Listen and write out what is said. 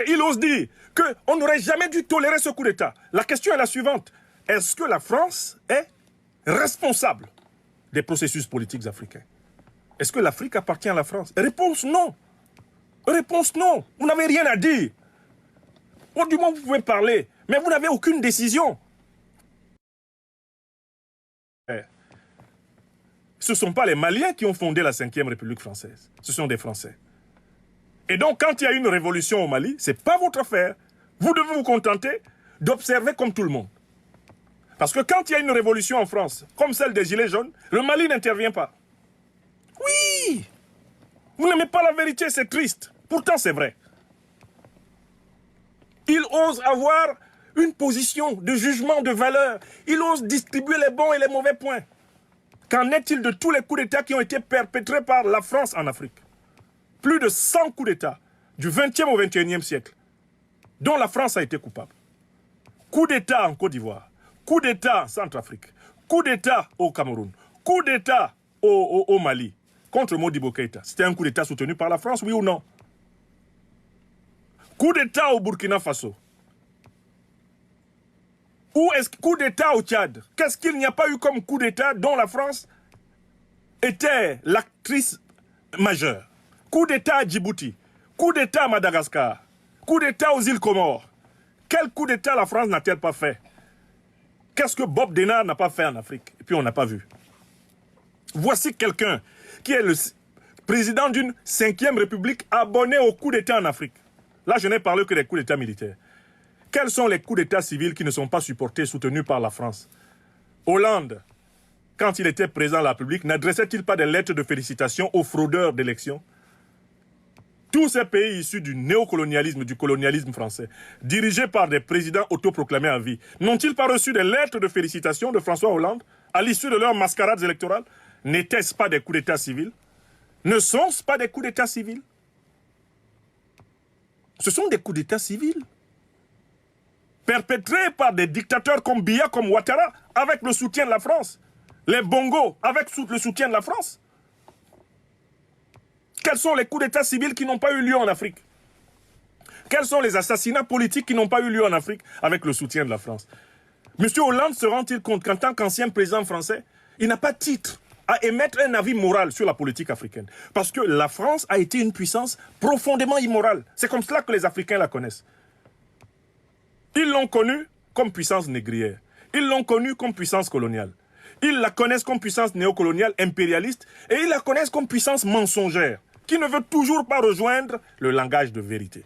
Et il ose dire qu'on n'aurait jamais dû tolérer ce coup d'État. La question est la suivante. Est-ce que la France est responsable des processus politiques africains? Est-ce que l'Afrique appartient à la France? Réponse non. Réponse non. Vous n'avez rien à dire. Ou du moins vous pouvez parler, mais vous n'avez aucune décision. Ce ne sont pas les Maliens qui ont fondé la 5e République française. Ce sont des Français. Et donc, quand il y a une révolution au Mali, ce n'est pas votre affaire. Vous devez vous contenter d'observer comme tout le monde. Parce que quand il y a une révolution en France, comme celle des Gilets jaunes, le Mali n'intervient pas. Oui! Vous n'aimez pas la vérité, c'est triste. Pourtant, c'est vrai. Il ose avoir une position de jugement de valeur. Il ose distribuer les bons et les mauvais points. Qu'en est-il de tous les coups d'État qui ont été perpétrés par la France en Afrique? Plus de 100 coups d'État du 20e au 21e siècle, dont la France a été coupable. Coup d'État en Côte d'Ivoire, coup d'État en Centrafrique, coup d'État au Cameroun, coup d'État au Mali, contre Modibo Keïta. C'était un coup d'État soutenu par la France, oui ou non? Coup d'État au Burkina Faso. Ou est-ce coup d'État au Tchad? Qu'est-ce qu'il n'y a pas eu comme coup d'État dont la France était l'actrice majeure? Coup d'État à Djibouti, coup d'État à Madagascar, coup d'État aux îles Comores. Quel coup d'État la France n'a-t-elle pas fait? Qu'est-ce que Bob Denard n'a pas fait en Afrique? Et puis on n'a pas vu. Voici quelqu'un qui est le président d'une 5e République abonné au coup d'État en Afrique. Là, je n'ai parlé que des coups d'État militaires. Quels sont les coups d'État civils qui ne sont pas supportés, soutenus par la France? Hollande, quand il était président de la République, n'adressait-il pas des lettres de félicitations aux fraudeurs d'élections? Tous ces pays issus du néocolonialisme, du colonialisme français, dirigés par des présidents autoproclamés à vie, n'ont-ils pas reçu des lettres de félicitations de François Hollande à l'issue de leurs mascarades électorales? N'étaient-ce pas des coups d'État civils? Ne sont-ce pas des coups d'État civils? Ce sont des coups d'État civils perpétrés par des dictateurs comme Biya, comme Ouattara, avec le soutien de la France. Les Bongo, avec le soutien de la France. Quels sont les coups d'État civils qui n'ont pas eu lieu en Afrique? Quels sont les assassinats politiques qui n'ont pas eu lieu en Afrique avec le soutien de la France? M. Hollande se rend-il compte qu'en tant qu'ancien président français, il n'a pas titre à émettre un avis moral sur la politique africaine? Parce que la France a été une puissance profondément immorale. C'est comme cela que les Africains la connaissent. Ils l'ont connue comme puissance négrière. Ils l'ont connue comme puissance coloniale. Ils la connaissent comme puissance néocoloniale, impérialiste, et ils la connaissent comme puissance mensongère, qui ne veut toujours pas rejoindre le langage de vérité.